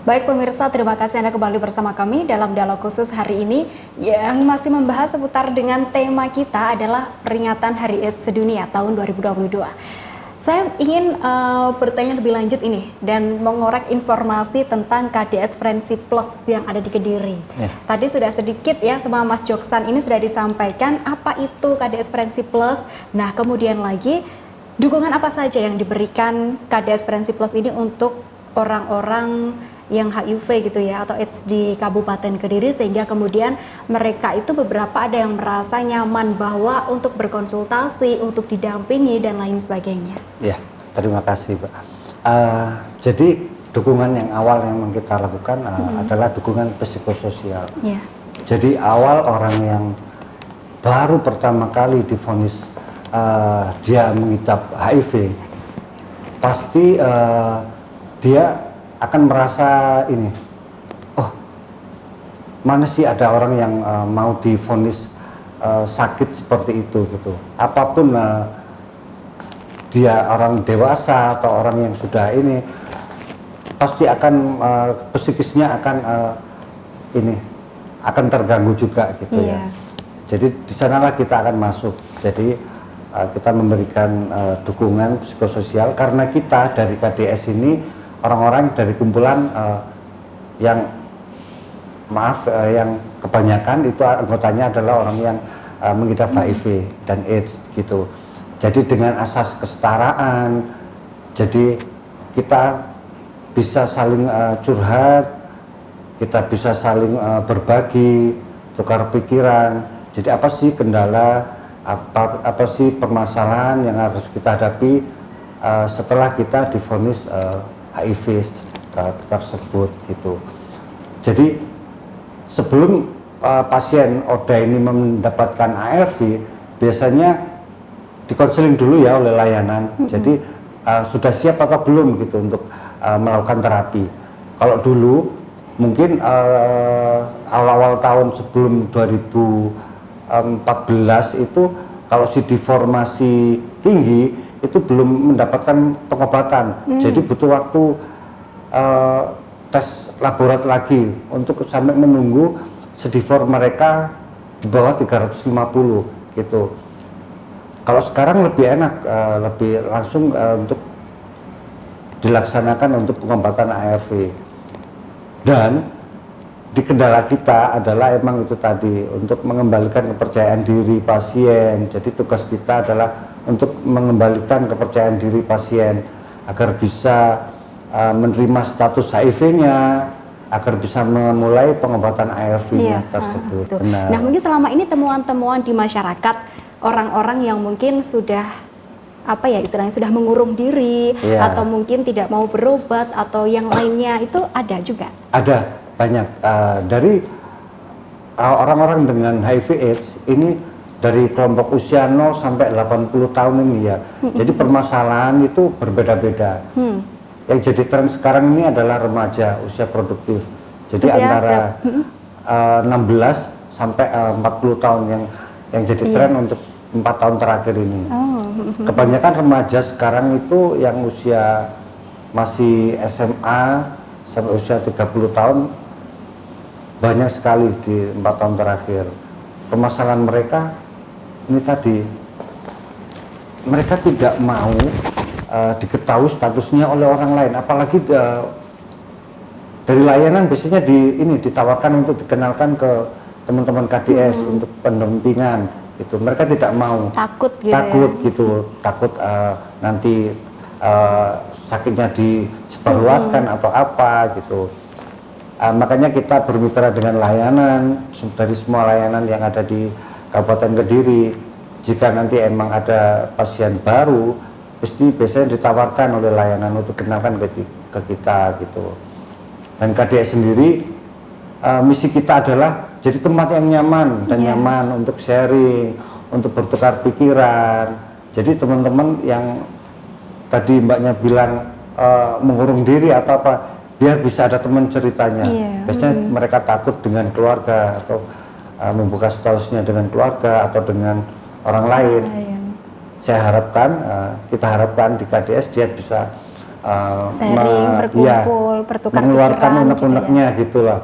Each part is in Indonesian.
Baik pemirsa, terima kasih Anda kembali bersama kami dalam dialog khusus hari ini yang masih membahas seputar dengan tema kita adalah peringatan Hari AIDS Sedunia tahun 2022. Saya ingin bertanya lebih lanjut ini dan mengorek informasi tentang KDS Friendship Plus yang ada di Kediri. Ya. Tadi sudah sedikit ya sama Mas Joksan ini sudah disampaikan apa itu KDS Friendship Plus. Nah kemudian lagi dukungan apa saja yang diberikan KDS Friendship Plus ini untuk orang-orang yang HIV gitu ya atau AIDS di Kabupaten Kediri, sehingga kemudian mereka itu beberapa ada yang merasa nyaman bahwa untuk berkonsultasi, untuk didampingi dan lain sebagainya. Ya, terima kasih Pak. Jadi dukungan yang awal yang kita lakukan adalah dukungan psikososial. Ya. Jadi awal orang yang baru pertama kali divonis dia mengidap HIV, pasti dia akan merasa ini, oh mana sih ada orang yang mau divonis sakit seperti itu gitu. Apapun dia orang dewasa atau orang yang sudah ini, pasti akan psikisnya akan ini akan terganggu juga gitu ya. Jadi di sanalah kita akan masuk. Jadi kita memberikan dukungan psikososial karena kita dari KDS ini orang-orang dari kumpulan yang yang kebanyakan itu anggotanya adalah orang yang mengidap HIV dan AIDS gitu. Jadi dengan asas kesetaraan, jadi kita bisa saling curhat, kita bisa saling berbagi, tukar pikiran. Jadi apa sih kendala, apa sih permasalahan yang harus kita hadapi setelah kita divonis HIV tersebut gitu. Jadi sebelum pasien ODA ini mendapatkan ARV, biasanya dikonseling dulu ya oleh layanan. Jadi sudah siap atau belum gitu untuk melakukan terapi. Kalau dulu mungkin awal-awal tahun sebelum 2014 itu kalau CD formasi tinggi itu belum mendapatkan pengobatan, jadi butuh waktu tes laborat lagi untuk sampai menunggu CD4 mereka di bawah 350 gitu. Kalau sekarang lebih enak, lebih langsung untuk dilaksanakan untuk pengobatan ARV. Dan di kendala kita adalah emang itu tadi untuk mengembalikan kepercayaan diri pasien. Jadi tugas kita adalah untuk mengembalikan kepercayaan diri pasien agar bisa menerima status HIV-nya, agar bisa memulai pengobatan ARV-nya tersebut. Nah mungkin selama ini temuan-temuan di masyarakat orang-orang yang mungkin sudah apa ya istilahnya sudah mengurung diri atau mungkin tidak mau berobat atau yang lainnya itu ada juga? Ada. Banyak dari orang-orang dengan HIV/AIDS ini dari kelompok usia 0 sampai 80 tahun ini ya. Jadi permasalahan itu berbeda-beda. Yang jadi tren sekarang ini adalah remaja usia produktif. Jadi antara 16 sampai 40 tahun yang jadi tren untuk 4 tahun terakhir ini. Kebanyakan remaja sekarang itu yang usia masih SMA sampai usia 30 tahun banyak sekali di 4 tahun terakhir. Permasalahan mereka ini tadi, mereka tidak mau diketahui statusnya oleh orang lain, apalagi dari layanan biasanya ditawarkan untuk dikenalkan ke teman-teman KDS untuk pendampingan gitu. Mereka tidak mau, takut gitu, takut nanti sakitnya disebarluaskan atau apa gitu. Makanya kita bermitra dengan layanan, dari semua layanan yang ada di Kabupaten Kediri. Jika nanti emang ada pasien baru, biasanya ditawarkan oleh layanan untuk kenalkan ke kita gitu. Dan KDS sendiri, misi kita adalah jadi tempat yang nyaman dan nyaman untuk sharing, untuk bertukar pikiran. Jadi teman-teman yang tadi mbaknya bilang mengurung diri atau apa, biar bisa ada teman ceritanya. Biasanya mereka takut dengan keluarga atau membuka statusnya dengan keluarga atau dengan orang lain. Saya harapkan, kita harapkan di KDS dia bisa sharing, berkumpul, bertukar mengeluarkan pikiran unek-uneknya gitu lah.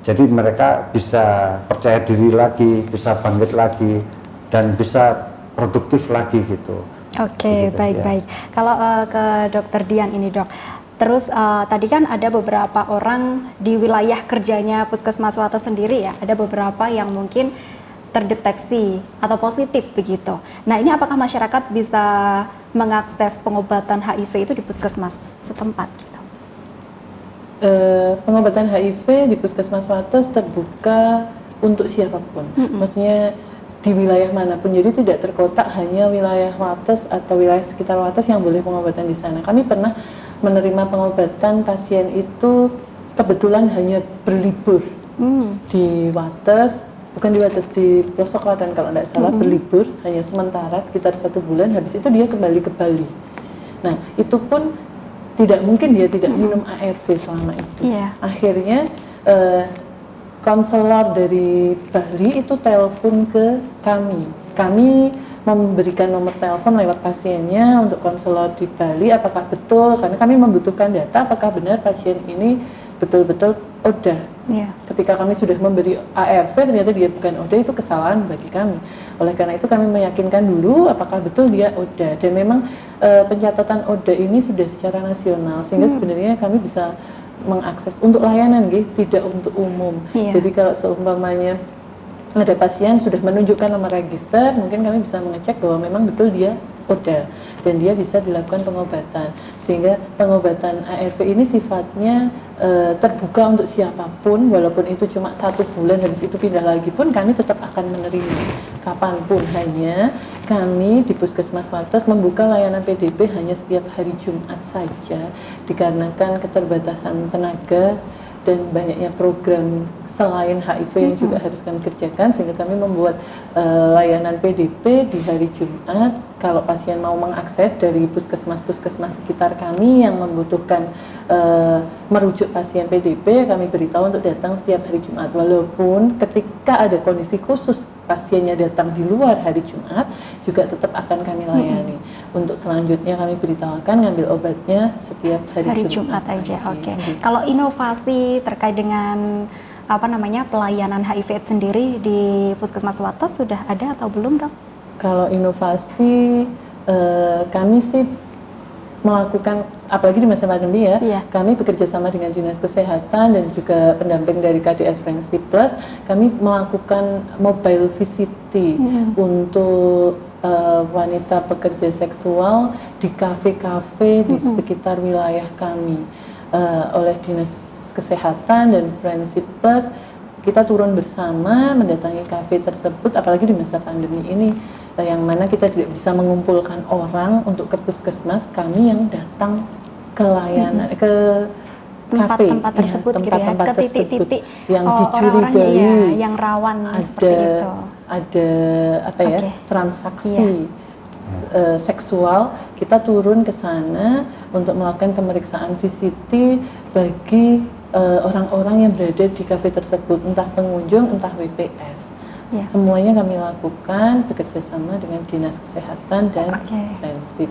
Jadi mereka bisa percaya diri lagi, bisa bangkit lagi, dan bisa produktif lagi gitu. Oke, Begitu, baik-baik. Kalau ke Dokter Dian ini, Dok. Terus tadi kan ada beberapa orang di wilayah kerjanya Puskesmas Wates sendiri ya, ada beberapa yang mungkin terdeteksi atau positif begitu. Nah, ini apakah masyarakat bisa mengakses pengobatan HIV itu di Puskesmas setempat gitu? Pengobatan HIV di Puskesmas Wates terbuka untuk siapapun. Maksudnya di wilayah manapun, jadi tidak terkotak hanya wilayah Wates atau wilayah sekitar Wates yang boleh pengobatan di sana. Kami pernah menerima pengobatan pasien itu kebetulan hanya berlibur di Wates, bukan di Wates, di pelosok Klaten kalau tidak salah, berlibur hanya sementara sekitar 1 bulan, habis itu dia kembali ke Bali. Nah, itu pun tidak mungkin dia tidak minum ARV selama itu. Akhirnya konselor dari Bali itu telepon ke kami. Kami memberikan nomor telepon lewat pasiennya untuk konselor di Bali, apakah betul, karena kami membutuhkan data apakah benar pasien ini betul-betul ODA. Ketika kami sudah memberi ARV ternyata dia bukan ODA, itu kesalahan bagi kami. Oleh karena itu kami meyakinkan dulu apakah betul dia ODA, dan memang pencatatan ODA ini sudah secara nasional, sehingga sebenarnya kami bisa mengakses untuk layanan, tidak untuk umum. Jadi kalau seumpamanya ada pasien sudah menunjukkan nomor register, mungkin kami bisa mengecek bahwa memang betul dia ODA dan dia bisa dilakukan pengobatan. Sehingga pengobatan ARV ini sifatnya terbuka untuk siapapun, walaupun itu cuma 1 bulan, habis itu pindah lagi pun kami tetap akan menerima kapanpun. Hanya kami di Puskesmas Wates membuka layanan PDP hanya setiap hari Jumat saja, dikarenakan keterbatasan tenaga dan banyaknya program selain HIV yang juga harus kami kerjakan, sehingga kami membuat layanan PDP di hari Jumat. Kalau pasien mau mengakses dari puskesmas-puskesmas sekitar kami yang membutuhkan merujuk pasien PDP, kami beritahu untuk datang setiap hari Jumat. Walaupun ketika ada kondisi khusus pasiennya datang di luar hari Jumat, juga tetap akan kami layani. Untuk selanjutnya kami beritahukan ngambil obatnya setiap hari Jumat aja. Oke. Kalau inovasi terkait dengan pelayanan HIV/AIDS sendiri di Puskesmas Wates sudah ada atau belum, Dok? Kalau inovasi kami sih melakukan, apalagi di masa pandemi kami bekerja sama dengan Dinas Kesehatan dan juga pendamping dari KDS Friendship Plus, kami melakukan mobile VCT untuk wanita pekerja seksual di kafe-kafe di sekitar wilayah kami oleh Dinas Kesehatan dan Friendship Plus. Kita turun bersama mendatangi kafe tersebut, apalagi di masa pandemi ini yang mana kita tidak bisa mengumpulkan orang untuk ke puskesmas, kami yang datang ke layanan ke tempat-tempat tersebut, tempat-tempat ke titik-titik yang dicurigai yang rawan seperti itu. Ada transaksi seksual, kita turun ke sana untuk melakukan pemeriksaan VCT bagi orang-orang yang berada di kafe tersebut, entah pengunjung, entah WPS. Semuanya kami lakukan bekerja sama dengan Dinas Kesehatan dan Friendship.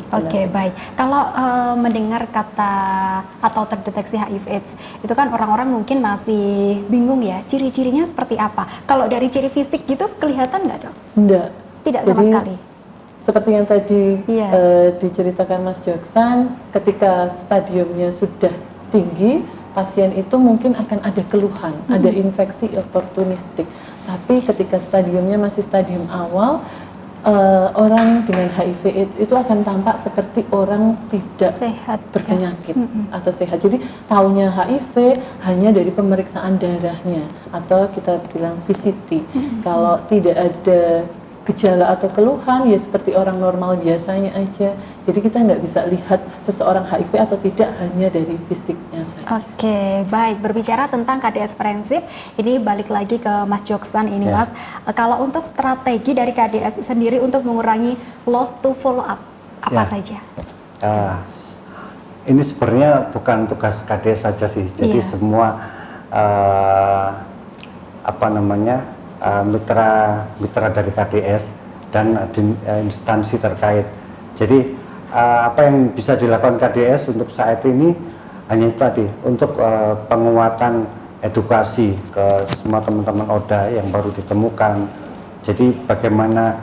Baik. Kalau mendengar kata atau terdeteksi HIV/AIDS, itu kan orang-orang mungkin masih bingung ya, ciri-cirinya seperti apa? Kalau dari ciri fisik gitu kelihatan nggak, Dok? Enggak. Tidak sama sekali? Seperti yang tadi diceritakan Mas Joksan, ketika stadiumnya sudah tinggi, pasien itu mungkin akan ada keluhan, ada infeksi oportunistik. Tapi ketika stadiumnya masih stadium awal, orang dengan HIV/AIDS itu akan tampak seperti orang tidak sehat, berpenyakit atau sehat. Jadi taunya HIV hanya dari pemeriksaan darahnya atau kita bilang VCT. Kalau tidak ada gejala atau keluhan, ya seperti orang normal biasanya aja. Jadi kita nggak bisa lihat seseorang HIV atau tidak hanya dari fisiknya saja. Baik. Berbicara tentang KDS Friendship, ini balik lagi ke Mas Joksan ini, Mas. Kalau untuk strategi dari KDS sendiri untuk mengurangi loss to follow up, apa saja? Ini sebenarnya bukan tugas KDS saja sih. Jadi semua mitra dari KDS dan instansi terkait. Jadi apa yang bisa dilakukan KDS untuk saat ini hanya itu tadi, untuk penguatan edukasi ke semua teman-teman ODA yang baru ditemukan. Jadi bagaimana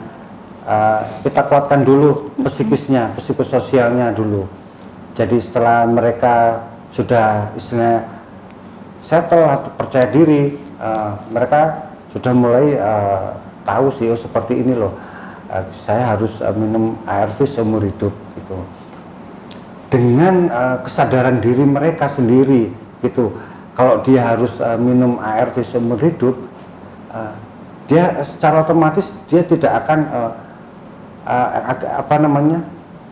kita kuatkan dulu psikisnya, psikososialnya dulu. Jadi setelah mereka sudah istilahnya settle atau percaya diri, mereka sudah mulai tahu sih, oh seperti ini loh, saya harus minum ARV seumur hidup gitu. Dengan kesadaran diri mereka sendiri gitu. Kalau dia harus minum ARV seumur hidup, dia secara otomatis dia tidak akan apa namanya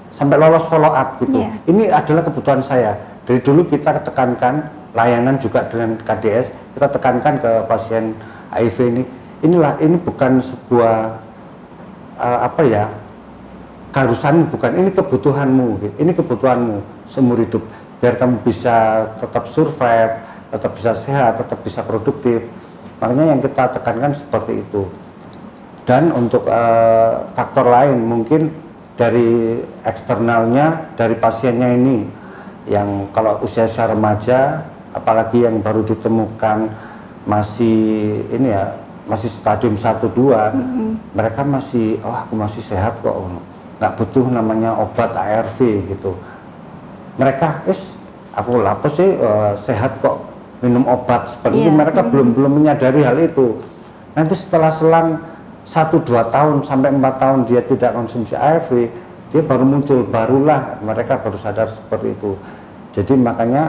sampai lolos follow up gitu. Yeah. Ini adalah kebutuhan saya. Dari dulu kita tekankan layanan juga dengan KDS, kita tekankan ke pasien HIV ini. Ini bukan sebuah apa ya, keharusan, bukan, ini kebutuhanmu, ini kebutuhanmu seumur hidup biar kamu bisa tetap survive, tetap bisa sehat, tetap bisa produktif. Makanya yang kita tekankan seperti itu. Dan untuk faktor lain mungkin dari eksternalnya, dari pasiennya ini yang kalau usia remaja, apalagi yang baru ditemukan masih ini ya, masih stadium 1-2, mereka masih, oh aku masih sehat kok, nggak butuh namanya obat ARV gitu. Mereka, aku lapis sih sehat kok, minum obat seperti itu. Mereka belum menyadari hal itu. Nanti setelah selang 1-2 tahun sampai 4 tahun dia tidak konsumsi ARV, dia baru muncul, barulah mereka baru sadar seperti itu. Jadi makanya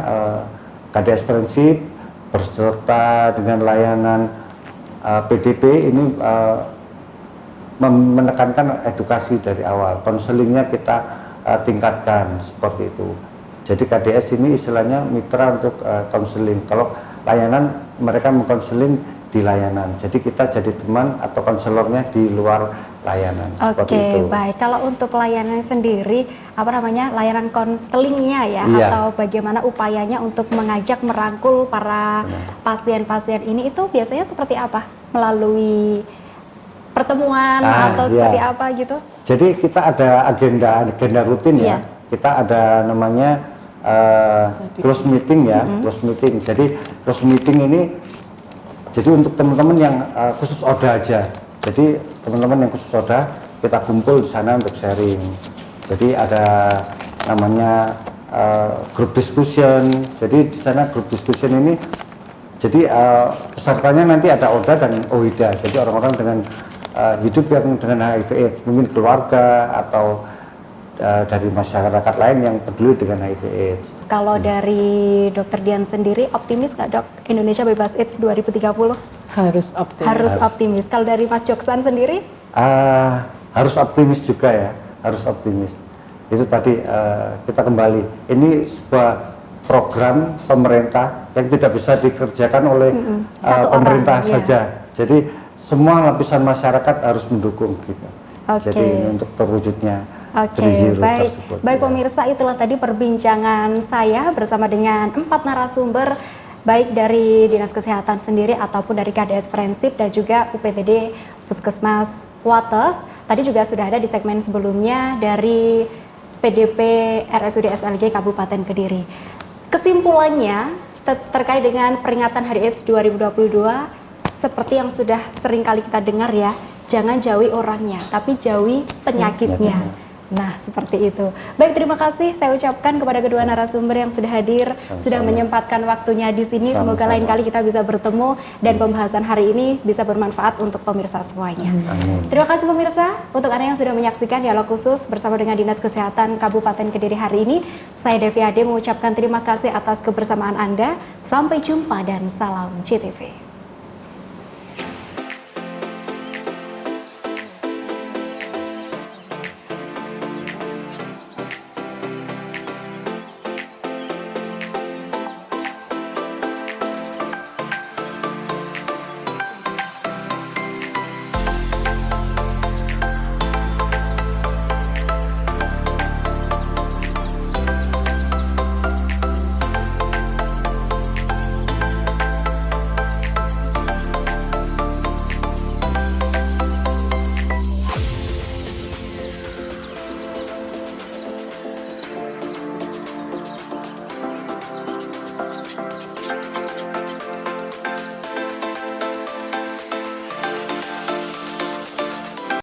KDS Prinsip berserta dengan layanan PDP ini menekankan edukasi dari awal, konselingnya kita tingkatkan seperti itu. Jadi KDS ini istilahnya mitra untuk konseling. Kalau layanan mereka mengkonseling di layanan, jadi kita jadi teman atau konselornya di luar layanan. Oke, baik. Kalau untuk layanan sendiri, apa namanya, layanan konselingnya ya, atau bagaimana upayanya untuk mengajak merangkul para pasien-pasien ini itu biasanya seperti apa? Melalui pertemuan atau seperti apa gitu? Jadi kita ada agenda rutin ya. Kita ada namanya close meeting ya, close meeting. Jadi close meeting ini jadi untuk teman-teman yang khusus ODA aja. Jadi teman-teman yang khusus ODA kita kumpul di sana untuk sharing. Jadi ada namanya group discussion. Jadi di sana group discussion ini jadi pesertanya nanti ada ODA dan OHIDA. Jadi orang-orang dengan hidup yang dengan HIV/AIDS, mungkin keluarga atau dari masyarakat lain yang peduli dengan HIV/AIDS. Kalau dari Dr. Dian sendiri, optimis nggak dok Indonesia bebas AIDS 2030? Harus optimis. Harus optimis. Kalau dari Mas Joksan sendiri? Harus optimis juga ya, harus optimis. Itu tadi kita kembali. Ini sebuah program pemerintah yang tidak bisa dikerjakan oleh pemerintah saja. Jadi semua lapisan masyarakat harus mendukung gitu. Jadi ini untuk terwujudnya. Baik. Baik pemirsa, itulah tadi perbincangan saya bersama dengan 4 narasumber, baik dari Dinas Kesehatan sendiri ataupun dari KDS Prinsip dan juga UPTD Puskesmas Wates. Tadi juga sudah ada di segmen sebelumnya dari PDP RSUD SLG Kabupaten Kediri. Kesimpulannya terkait dengan peringatan Hari AIDS 2022, seperti yang sudah sering kali kita dengar ya, jangan jauhi orangnya, tapi jauhi penyakitnya. Nah, seperti itu. Baik, terima kasih saya ucapkan kepada kedua narasumber yang sudah hadir, sudah menyempatkan waktunya di sini. Semoga lain kali kita bisa bertemu dan pembahasan hari ini bisa bermanfaat untuk pemirsa semuanya. Terima kasih pemirsa untuk Anda yang sudah menyaksikan dialog khusus bersama dengan Dinas Kesehatan Kabupaten Kediri hari ini. Saya Devi Ade mengucapkan terima kasih atas kebersamaan Anda. Sampai jumpa dan salam CTV.